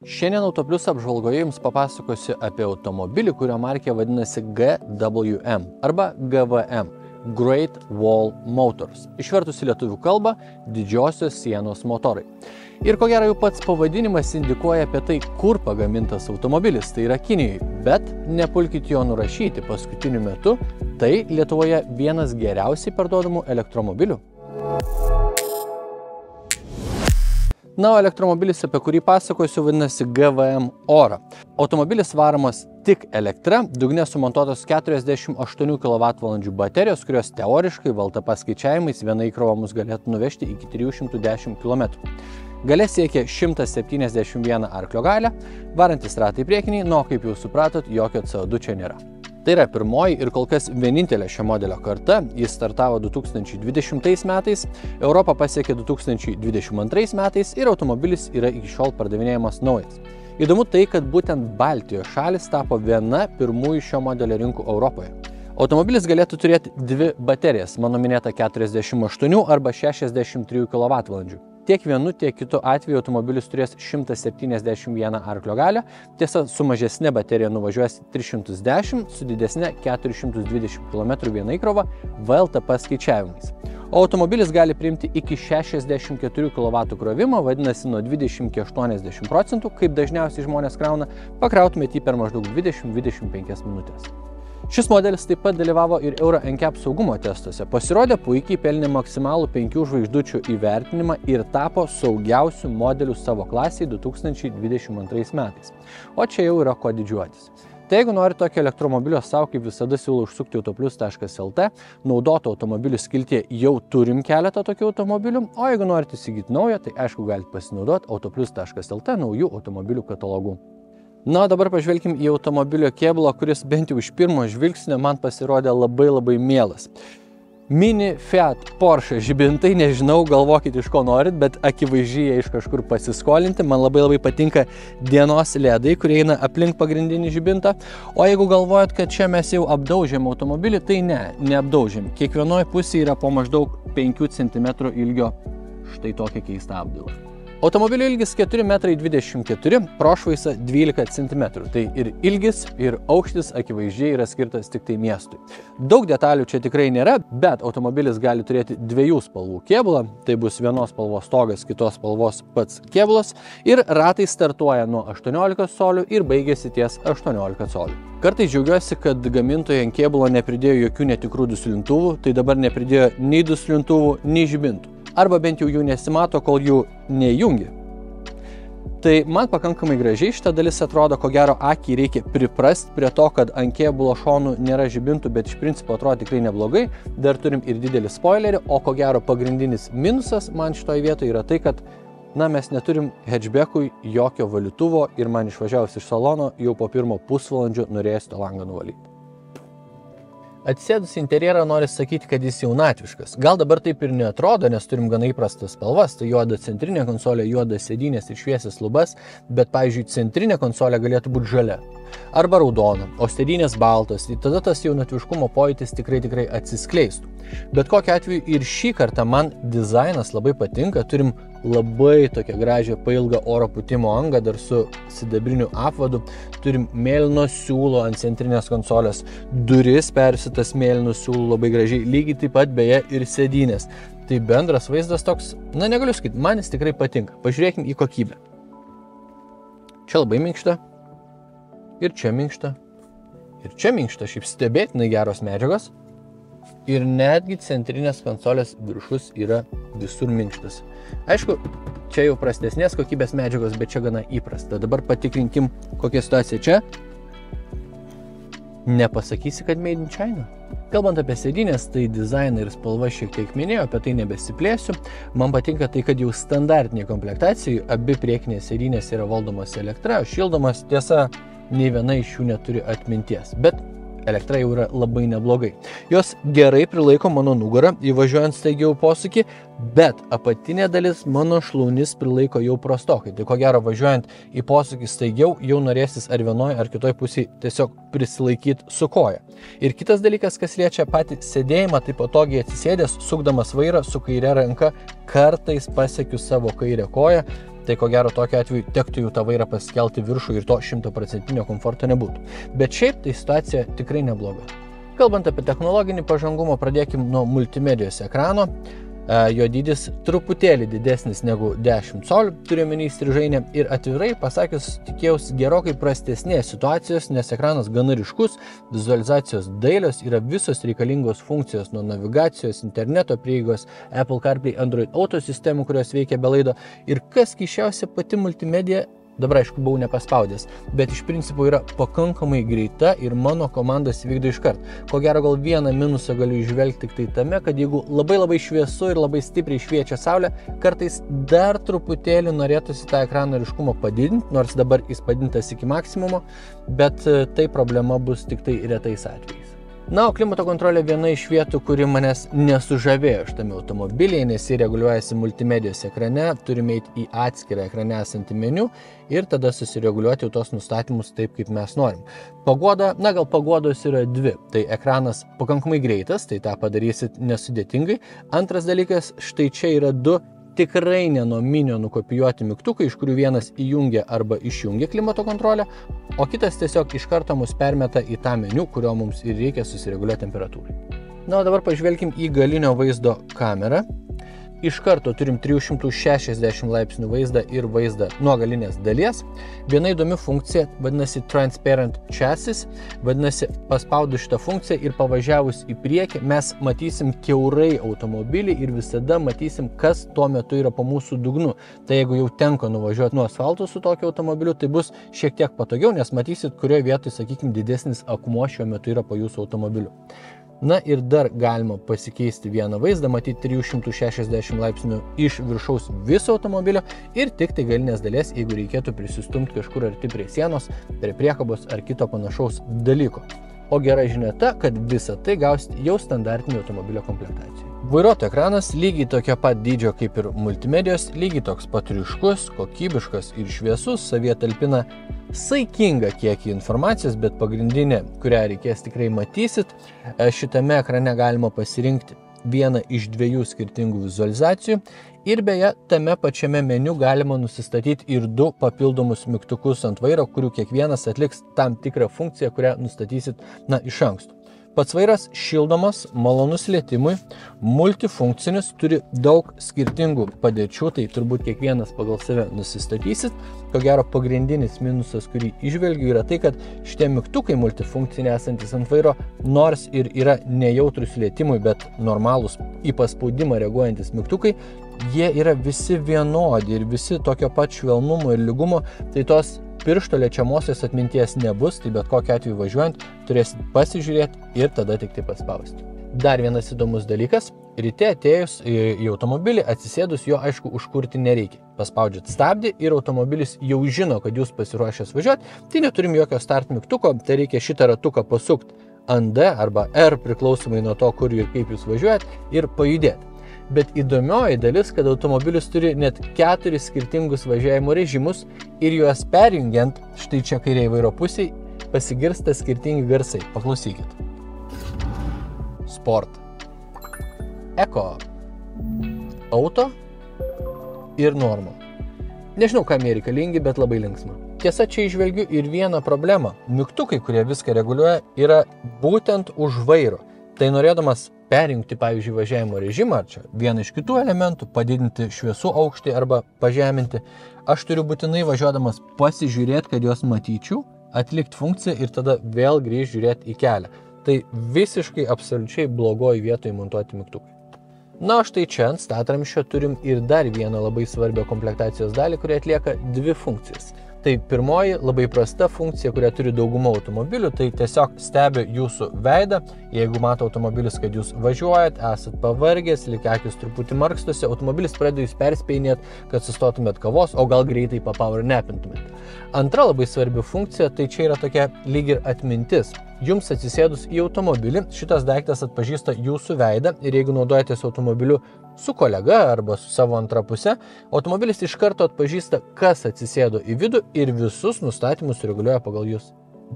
Šiandien Autoplius apžvalgoje jums papasakosiu apie automobilį, kurio markė vadinasi GWM arba GWM – Great Wall Motors. Išvertus į lietuvių kalbą – didžiosios sienos motorai. Ir ko gero jau pats pavadinimas indikuoja apie tai, kur pagamintas automobilis, tai yra Kinijoje. Bet nepulkit jo nurašyti, paskutiniu metu tai Lietuvoje vienas geriausiai parduodamų elektromobilių. Na, o elektromobilis, apie kurį pasakosiu, vadinasi GWM Ora. Automobilis varomas tik elektra, dugne sumontuotos 48 kWh baterijos, kurios teoriškai valta paskaičiavimais viena įkrova mus galėtų nuvežti iki 310 km. Galia siekia 171 arklio galią, varantis ratai priekiniai, nuo kaip jau supratot, jokio CO2 čia nėra. Tai yra pirmoji ir kol kas vienintelė šio modelio karta, jis startavo 2020 metais, Europą pasiekė 2022 metais ir automobilis yra iki šiol pardavinėjamas naujas. Įdomu tai, kad būtent Baltijos šalis tapo viena pirmųjų šio modelio rinkų Europoje. Automobilis galėtų turėti dvi baterijas, mano minėta 48 arba 63 kWh. Tiek vienu, tiek kitu atveju automobilis turės 171 arklio galią, tiesa, su mažesne baterija nuvažiuos 310, su didesne 420 km viena įkrova VLTP skaičiavimais. O automobilis gali priimti iki 64 kW krovimo, vadinasi nuo 20 iki 80%, kaip dažniausiai žmonės krauna, pakrautumėte jį per maždaug 20-25 minutės. Šis modelis taip pat dalyvavo ir Euro NCAP saugumo testuose. Pasirodė puikiai, pelnė maksimalų 5 žvaigždučių įvertinimą ir tapo saugiausių modelių savo klasėje 2022 metais. O čia jau yra ko didžiuotis. Tai jeigu nori tokio elektromobilio savo, kaip visada siūlau užsukti autoplius.lt, naudoto automobilių skiltyje jau turim keletą tokių automobilių, o jeigu norite įsigyti naują, tai aišku galite pasinaudoti autoplius.lt naujų automobilių katalogų. Na, o dabar pažvelkim į automobilio kėbulą, kuris bent jau iš pirmo žvilgsnio man pasirodė labai mielas. Mini Fiat Porsche žibintai, nežinau, galvokit iš ko norit, bet akivaizdžiai jie iš kažkur pasiskolinti. Man labai patinka dienos ledai, kurie eina aplink pagrindinį žibintą. O jeigu galvojat, kad čia mes jau apdaužėm automobilį, tai neapdaužėm. Kiekvienoje pusėje yra po maždaug 5 cm ilgio štai tokia keista apdaila. Automobilio ilgis 4,24 m, prošvaisa 12 cm. Tai ir ilgis, ir aukštis akivaizdžiai yra skirtas tik tai miestui. Daug detalių čia tikrai nėra, bet automobilis gali turėti dviejų spalvų kėbulą. Tai bus vienos spalvos stogas, kitos spalvos pats kėbulas. Ir ratai startuoja nuo 18 colių ir baigėsi ties 18 colių. Kartais džiaugiuosi, kad gamintojai ant kėbulo nepridėjo jokių netikrų duslintuvų, tai dabar nepridėjo nei duslintuvų, nei žibintų. Arba bent jau jų nesimato, kol jų neįjungi. Tai man pakankamai gražiai šita dalis atrodo, ko gero akiai reikia priprasti prie to, kad ant kėbulo šonų nėra žibintų, bet iš principo atrodo tikrai neblogai. Dar turim ir didelį spoilerį, o ko gero pagrindinis minusas man šitoje vietoje yra tai, kad mes neturim hatchbackui jokio valytuvo ir man išvažiavus iš salono jau po pirmo pusvalandžio norėjusi tą langą nuvalyti. Atsisėdus į interjerą nori sakyti, kad jis jaunatviškas. Gal dabar taip ir neatrodo, nes turim gana įprastas spalvas, tai juoda centrinė konsolė, juoda sėdynės ir šviesias lubas, bet, pavyzdžiui, centrinė konsolė galėtų būti žalia arba raudona, o sėdynės baltos, tai tada tas jaunatviškumo pojūtis tikrai atsiskleistų. Bet kokiu atveju ir šį kartą man dizainas labai patinka, turim labai tokią gražią pailgą oro pūtimo angą, dar su sidabriniu apvadu, turim mėlyno siūlo ant centrinės konsolės, duris persitas mėlynu siūlu labai gražiai, lygiai taip pat beje ir sėdynės. Tai bendras vaizdas toks, negaliu sakyti, man jis tikrai patinka. Pažiūrėkim į kokybę. Čia labai minkšta, ir čia minkšta, šiaip stebėtinai geros medžiagos. Ir netgi centrinės konsolės viršus yra visur minkštas. Aišku, čia jau prastesnės kokybės medžiagos, bet čia gana įprasta. Dabar patikrinkim, kokia situacija čia. Nepasakysi, kad made in China. Kalbant apie sėdynės, tai dizainą ir spalvą šiek tiek minėjau, apie tai nebesiplėsiu. Man patinka tai, kad jau standartinėje komplektacijoje abi priekinės sėdynės yra valdomos elektra, šildomos, tiesa, nei viena iš jų neturi atminties. Bet elektra jau yra labai neblogai. Jos gerai prilaiko mano nugarą, įvažiuojant staigiau posūkį, bet apatinė dalis mano šlaunis prilaiko jau prastokai. Tai ko gero važiuojant į posūkį staigiau, jau norėsis ar vienoje ar kitoje pusėje tiesiog prisilaikyti su koja. Ir kitas dalykas, kas liečia patį sėdėjimą, tai patogiai atsisėdęs, sukdamas vairą su kaire ranka, kartais pasiekiu savo kairę koją. tai ko gero tokiu atveju tektų jau tą vairą paskelti viršų ir to 100% komforto nebūtų. Bet šiaip tai situacija tikrai nebloga. Kalbant apie technologinį pažangumą, pradėkim nuo multimedijos ekrano. Jo dydis truputėlį didesnis negu 10 colių, turiu omeny strižainę, ir atvirai pasakius tikėjausi gerokai prastesnės situacijos, nes ekranas gana ryškus, vizualizacijos dailios, yra visos reikalingos funkcijos nuo navigacijos, interneto prieigos, Apple CarPlay, Android Auto sistemų, kurios veikia be laido, ir kas keisčiausia, pati multimedija, dabar aišku buvau nepaspaudęs, bet iš principo yra pakankamai greita ir mano komandas vykdo iškart. Ko gero gal vieną minusą galiu įžvelgti tik tai tame, kad jeigu labai šviesu ir labai stipriai šviečia saulė, kartais dar truputėlį norėtųsi tą ekrano ryškumą padidinti, nors dabar jis padintas iki maksimumo, bet tai problema bus tik tai retais atvejais. Na, o klimato kontrolė viena iš vietų, kuri manęs nesužavėjo šitame automobilyje, nes jį reguliuojasi multimedijos ekrane, turime eiti į atskirą ekrane esantį meniu ir tada susireguliuoti jau tos nustatymus taip, kaip mes norim. Paguoda, na gal paguodos yra dvi, tai ekranas pakankamai greitas, tai tą padarysit nesudėtingai. Antras dalykas, štai čia yra du tikrai ne nuo minio nukopijuoti mygtukai, iš kurių vienas įjungia arba išjungia klimato kontrolę, o kitas tiesiog iš karto mus permeta į tą meniu, kurio mums ir reikia susireguliuoti temperatūrai. Na, o dabar pažvelkim į galinio vaizdo kamerą. Iš karto turim 360 laipsnių vaizdą ir vaizdą nuo galinės dalies. Viena įdomi funkcija vadinasi Transparent Chassis, vadinasi paspaudus šitą funkciją ir pavažiavus į priekį mes matysim kiaurai automobilį ir visada matysim, kas tuo metu yra po mūsų dugnu. Tai jeigu jau tenka nuvažiuoti nuo asfalto su tokiu automobiliu, tai bus šiek tiek patogiau, nes matysit, kurioje vietoje, sakykime, didesnis akmuo šiuo metu yra po jūsų automobiliu. Na ir dar galima pasikeisti vieną vaizdą, matyti 360 laipsnių iš viršaus viso automobilio ir tik tai galinės dalies, jeigu reikėtų prisistumti kažkur arti prie sienos, prie priekabos ar kito panašaus dalyko. O gera žinia ta, kad visą tai gausite jau standartinio automobilio komplektacijoje. Vairuotojo ekranas lygiai tokio pat dydžio kaip ir multimedijos, lygiai toks pat ryškus, kokybiškas ir šviesus, savyje talpina saikingą kiekį informacijos, bet pagrindinė, kurią reikės tikrai matysit, šitame ekrane galima pasirinkti vieną iš dviejų skirtingų vizualizacijų ir beje, tame pačiame meniu galima nusistatyti ir du papildomus mygtukus ant vairo, kurių kiekvienas atliks tam tikrą funkciją, kurią nustatysit iš anksto. Pats vairas šildomas, malonus lietimui, multifunkcinis, turi daug skirtingų padėčių, tai turbūt kiekvienas pagal save nusistatysit. Ko gero pagrindinis minusas, kurį įžvelgiu, yra tai, kad šitie mygtukai multifunkciniai esantis ant vairo, nors ir yra nejautrus lietimui, bet normalūs į paspaudimą reaguojantis mygtukai, jie yra visi vienodi ir visi tokio pat švelnumo ir lygumo, tai tos piršto liečiamosios atminties nebus, tai bet kokiu atveju važiuojant turėsit pasižiūrėti ir tada tik tai paspausti. Dar vienas įdomus dalykas, ryte atėjus į automobilį, atsisėdus jo aišku užkurti nereikia. Paspaudžiat stabdį ir automobilis jau žino, kad jūs pasiruošęs važiuoti, tai neturim jokio start mygtuko, tai reikia šitą ratuką pasukti ant D arba R priklausomai nuo to, kur ir kaip jūs važiuojat ir pajudėti. Bet įdomioji dalis, kad automobilis turi net 4 skirtingus važiavimo režimus ir juos perjungiant, štai čia kairiai vairo pusiai, pasigirsta skirtingi garsai. Paklausykit. Sport, Eco, Auto ir Normal. Nežinau, kam jie reikalingi, bet labai linksma. Tiesa, čia įžvelgiu ir vieną problemą. Mygtukai, kurie viską reguliuoja, yra būtent už vairo. Tai norėdamas perjungti, pavyzdžiui, važiavimo režimą, ar čia vieną iš kitų elementų, padidinti šviesų aukštį arba pažeminti, aš turiu būtinai važiuodamas pasižiūrėti, kad juos matyčiau, atlikti funkciją ir tada vėl grįžti žiūrėti į kelią. Tai visiškai absoliučiai blogoji vietoje montuoti mygtukai. Na, štai čia ant statramščio turim ir dar vieną labai svarbią komplektacijos dalį, kuri atlieka dvi funkcijas. Tai pirmoji labai prasta funkcija, kurią turi dauguma automobilių, tai tiesiog stebi jūsų veidą. Jeigu mato automobilis, kad jūs važiuojat, esat pavargęs, lyg akis truputį markstosi, automobilis pradeda jūs perspėjinėt, kad sustotumėt kavos, o gal greitai papowernapintumėt. Antra labai svarbi funkcija, tai čia yra tokia lyg ir atmintis. Jums atsisėdus į automobilį, šitas daiktas atpažįsta jūsų veidą ir jeigu naudojatės automobiliu su kolega arba su savo antra puse, automobilis iš karto atpažįsta, kas atsisėdo į vidų ir visus nustatymus reguliuoja pagal jūs.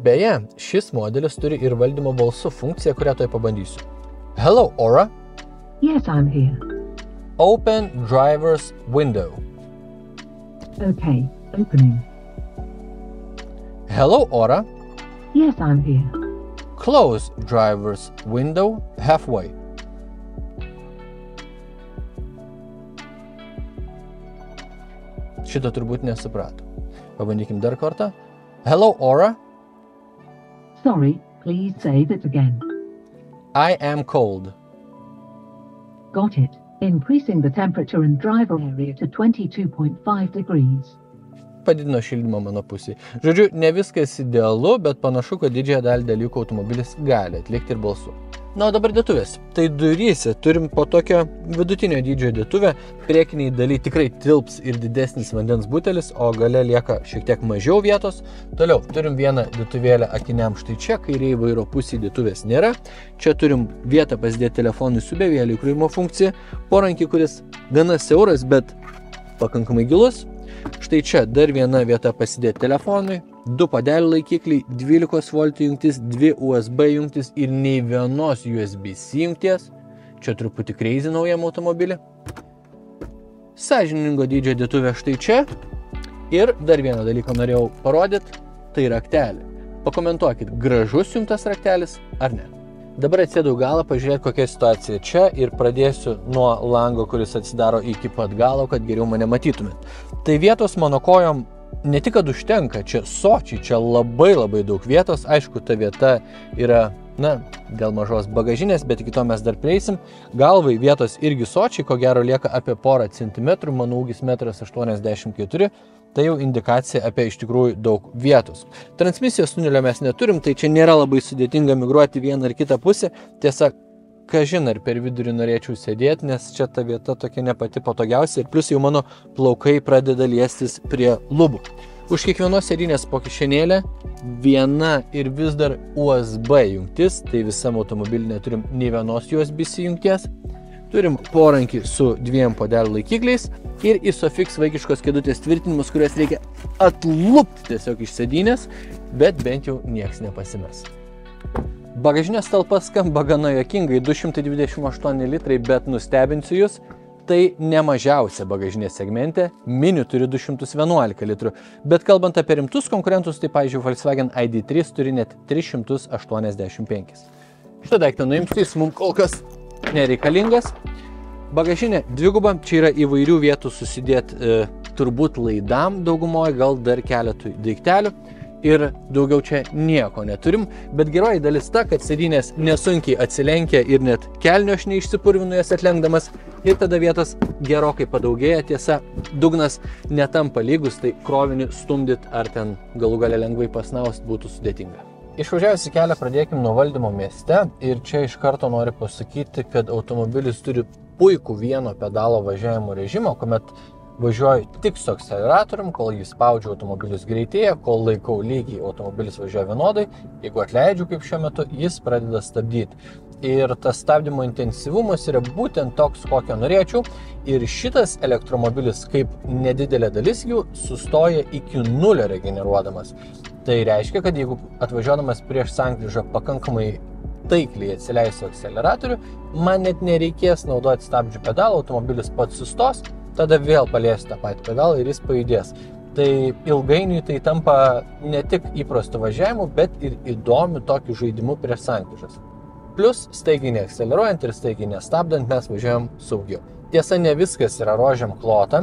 Beje, šis modelis turi ir valdymo balsu funkciją, kurią tuoj pabandysiu. Hello, Aura. Yes, I'm here. Open driver's window. Okay, opening. Hello, Ora. Yes, I'm here. Close driver's window halfway. Šito turbūt nesuprato. Pabandykim dar kartą. Hello, Ora. Sorry, please say that again. I am cold. Got it. Increasing the temperature in driver area to 22.5 degrees. Padidino šildymą mano pusėje. Žodžiu, ne viskas idealu, bet panašu, kad didžiąją dalį dalykų automobilis gali atlikti ir balsu. Na, o dabar dėtuvės. Tai duryse turim po tokio vidutinio dydžio dėtuvę. Priekiniai daly tikrai tilps ir didesnis vandens butelis, o gale lieka šiek tiek mažiau vietos. Toliau turim vieną dėtuvėlę akiniam štai čia, kairėje vairo pusėje dėtuvės nėra. Čia turim vietą pasidėti telefonui su bevėlių įkrovimo funkcija. Porankį, kuris gana siauras, bet pakankamai gilus. Štai čia dar viena vieta pasidėti telefonui, 2 padelių laikikliai, 12 V jungtis, 2 USB jungtis ir nei vienos USB-C jungties. Čia truputį crazy naujam automobilį. Sąžiningo dydžio dėtuvė štai čia. Ir dar vieną dalyką norėjau parodyti, tai raktelį. Pakomentuokit, gražus jums tas raktelis ar ne. Dabar atsėdau galą pažiūrėti, kokia situacija čia ir pradėsiu nuo lango, kuris atsidaro iki pat galo, kad geriau mane matytumėt. Tai vietos mano kojom ne tik, kad užtenka, čia sočiai, čia labai daug vietos. Aišku, ta vieta yra, dėl mažos bagažinės, bet iki to mes dar prieisim. Galvai vietos irgi sočiai, ko gero lieka apie porą centimetrų, mano ūgis 1,84 m. Tai jau indikacija apie iš tikrųjų daug vietos. Transmisijos tunelio mes neturim, tai čia nėra labai sudėtinga migruoti vieną ar kitą pusę. Tiesa, kažin ar per vidurį norėčiau sėdėti, nes čia ta vieta tokia ne pati patogiausia ir plus jau mano plaukai pradeda liestis prie lubų. Už kiekvienos sėdynės po kišenėlę viena ir vis dar USB jungtis, tai visam automobilį neturim nei vienos USB-C jungties. Turim porankį su 2 podelių laikikliais ir Isofix vaikiškos kėdutės tvirtinimus, kurias reikia atlupti tiesiog iš sėdynės, bet bent jau nieks nepasimes. Bagažinės talpa skamba gana juokingai, 228 litrai, bet nustebinsiu jūs, tai ne mažiausia bagažinė segmente, Mini turi 211 litrų, bet kalbant apie rimtus konkurentus, tai pavyzdžiui Volkswagen ID3 turi net 385. Šitą daiktą nuimsiu, jis mums kol kas nereikalingas. Bagažinė dviguba, čia yra įvairių vietų susidėti turbūt laidam daugumoje, gal dar keletui daiktelių ir daugiau čia nieko neturim, bet geroji dalis ta, kad sėdynės nesunkiai atsilenkia ir net kelnių aš neišsipurvinu jas atlenkdamas ir tada vietos gerokai padaugėja. Tiesa, dugnas netampa lygus, tai krovinį stumdyt ar ten galų gale lengvai pasnaust būtų sudėtinga. Išvažiavęs į kelią pradėkim nuo valdymo mieste ir čia iš karto noriu pasakyti, kad automobilis turi puikų vieno pedalo važiavimo režimą, kuomet važiuoju tik su akceleratorium, kol jį spaudžiu automobilis greitėja, kol laikau lygiai automobilis važiuoja vienodai, jeigu atleidžiu kaip šiuo metu, jis pradeda stabdyti. Ir tas stabdymo intensyvumas yra būtent toks, kokio norėčiau. Ir šitas elektromobilis, kaip nedidelė dalis jų, sustoja iki 0 regeneruodamas. Tai reiškia, kad jeigu atvažiuodamas prieš sankryžą pakankamai taikliai atsileisiu akceleratorių, man net nereikės naudoti stabdžių pedalą, automobilis pats sustos, tada vėl paliesiu tą patį pedalą ir jis pajudės. Tai ilgainiui tai tampa ne tik įprastu važiavimu, bet ir įdomiu tokiu žaidimu prieš sankryžas. Plus, staigiai neakceleruojant ir staigiai nestabdant, mes važiuojam saugiau. Tiesa, ne viskas yra rožiam klota.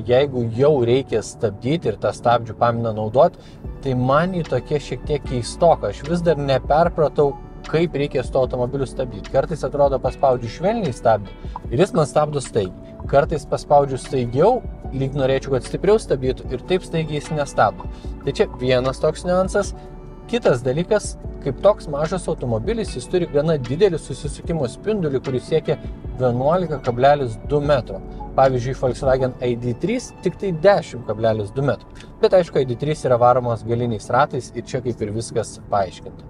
Jeigu jau reikia stabdyti ir tą stabdžių paminą naudoti, tai man jį tokie šiek tiek keistoka. Aš vis dar neperpratau, kaip reikia su to automobiliu stabdyti. Kartais atrodo paspaudžiu švelniai stabdį ir jis man stabdo staigiai. Kartais paspaudžiu staigiau, lyg norėčiau, kad stipriau stabdytų ir taip staigiai jis nestabdo. Tai čia vienas toks niuansas. Kitas dalykas, kaip toks mažas automobilis, jis turi gana didelį susisukimo spindulį, kuris siekia 11,2 metro. Pavyzdžiui, Volkswagen ID3 tik tai 10,2 metro. Bet aišku, ID3 yra varomos galiniais ratais ir čia kaip ir viskas paaiškinta.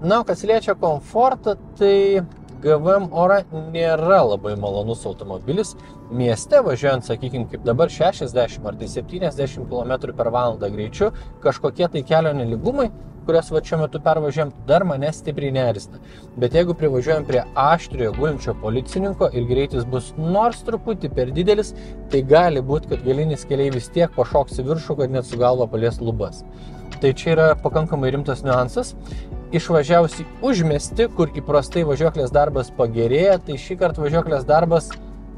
Na, o kas liečia komfortą, tai GVM Ora nėra labai malonus automobilis. Mieste važiuojant, sakykime, kaip dabar 60 ar tai 70 km/h greičiu, kažkokie tai kelio nelygumai, kurias va šiuo metu pervažiuojam, dar mane stipriai neerzina. Bet jeigu privažiuojam prie aštriojo gulinčio policininko ir greitis bus nors truputį per didelis, tai gali būti, kad galinis keleivis tiek pašoks į viršų, kad net su galva palies lubas. Tai čia yra pakankamai rimtas niuansas. Išvažiavus į užmiestį, kur įprastai važiuoklės darbas pagerėja, tai šį kartą važiuoklės darbas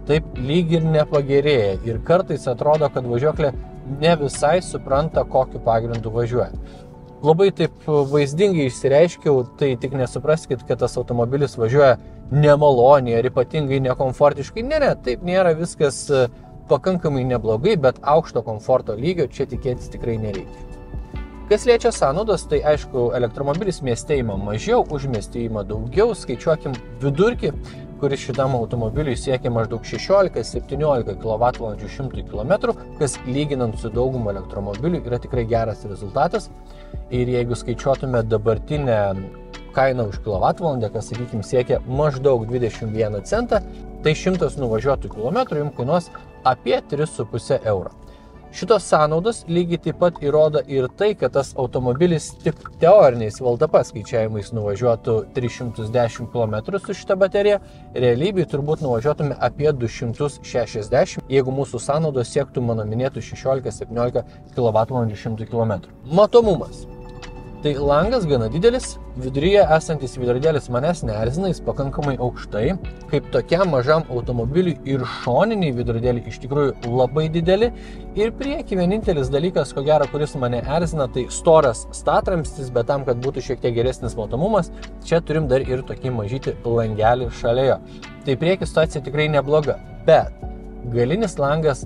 taip lyg ir nepagerėja. Ir kartais atrodo, kad važiuoklė ne visai supranta, kokiu pagrindu važiuoja. Labai taip vaizdingai išsireiškiau, tai tik nesupraskit, kad tas automobilis važiuoja nemaloniai ar ypatingai nekomfortiškai. Ne, taip nėra, viskas pakankamai neblogai, bet aukšto komforto lygio čia tikėtis tikrai nereikia. Kas liečia sąnaudas, tai aišku, elektromobilis mieste ima mažiau, užmieste ima daugiau, skaičiuokim vidurkį, kuris šitam automobiliui siekia maždaug 16-17 kWh 100 km, kas lyginant su daugumą elektromobilių yra tikrai geras rezultatas. Ir jeigu skaičiuotume dabartinę kainą už kWh, kas, sakykime, siekia maždaug 21 centą, tai 100 nuvažiuotų kilometrų jums kainuos apie 3,5 €. Šitos sąnaudos lygiai taip pat įrodo ir tai, kad tas automobilis tik teoriniais VLTP skaičiavimais nuvažiuotų 310 km su šitą bateriją, realybėje turbūt nuvažiuotume apie 260, jeigu mūsų sąnaudos siektų mano minėtų 16-17 kWh 100 km. Matomumas. Tai langas gana didelis, viduryje esantis veidrodėlis manęs neerzina, jis pakankamai aukštai. Kaip tokiam mažam automobiliui ir šoniniai veidrodėliai iš tikrųjų labai dideli. Ir prieki vienintelis dalykas, ko gero, kuris mane erzina, tai storas statramstis, bet tam, kad būtų šiek tiek geresnis matomumas, čia turim dar ir tokį mažytį langelį šalia jo. Tai prieki situacija tikrai nebloga, bet galinis langas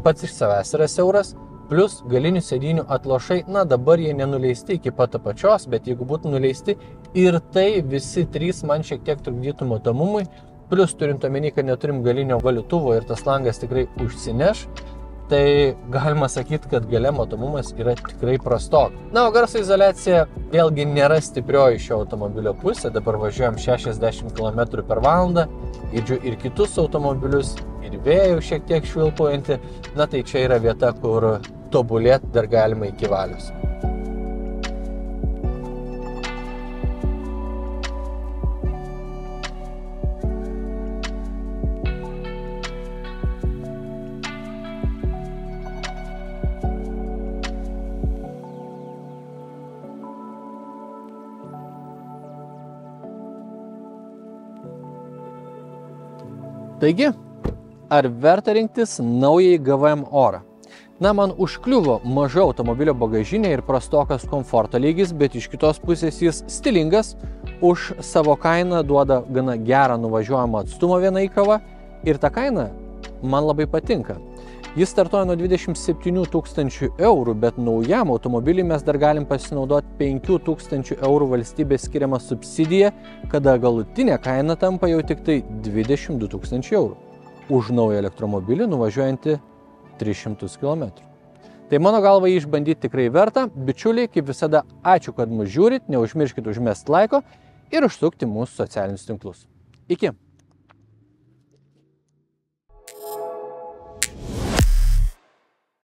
pats iš savęs yra siauras, plus galinių sėdynių atlošai, na dabar jie nenuleisti iki pat apačios, bet jeigu būtų nuleisti ir tai visi trys man šiek tiek trukdytų matomumui, plus turint omeny, kad neturim galinio valytuvo ir tas langas tikrai užsineš, tai galima sakyti, kad gale matomumas yra tikrai prastok. Na, o garso izoliacija vėlgi nėra stiprioji šio automobilio pusė, dabar važiuojam 60 km/h, girdžiu ir kitus automobilius, ir vėjų šiek tiek švilpojantį, na tai čia yra vieta, kur tobulėti dar galima iki valios. Taigi, ar verta rinktis naująjį GVM Ora? Na, man užkliuvo maža automobilio bagažinė ir prastokas komforto lygis, bet iš kitos pusės jis stilingas, už savo kainą duoda gana gerą nuvažiuojamą atstumą vieną įkrovą ir ta kaina man labai patinka. Jis startuoja nuo 27 000 €, bet naujam automobiliui mes dar galim pasinaudoti 5 000 € valstybės skiriamą subsidiją, kada galutinė kaina tampa jau tik tai 22 000 €. Už naują elektromobilį nuvažiuojantį 300 km. Tai mano galva jį išbandyti tikrai verta. Bičiuliai, kaip visada, ačiū, kad mus žiūrit, neužmirškit užmesti laiko ir užsukti mūsų socialinius tinklus. Iki!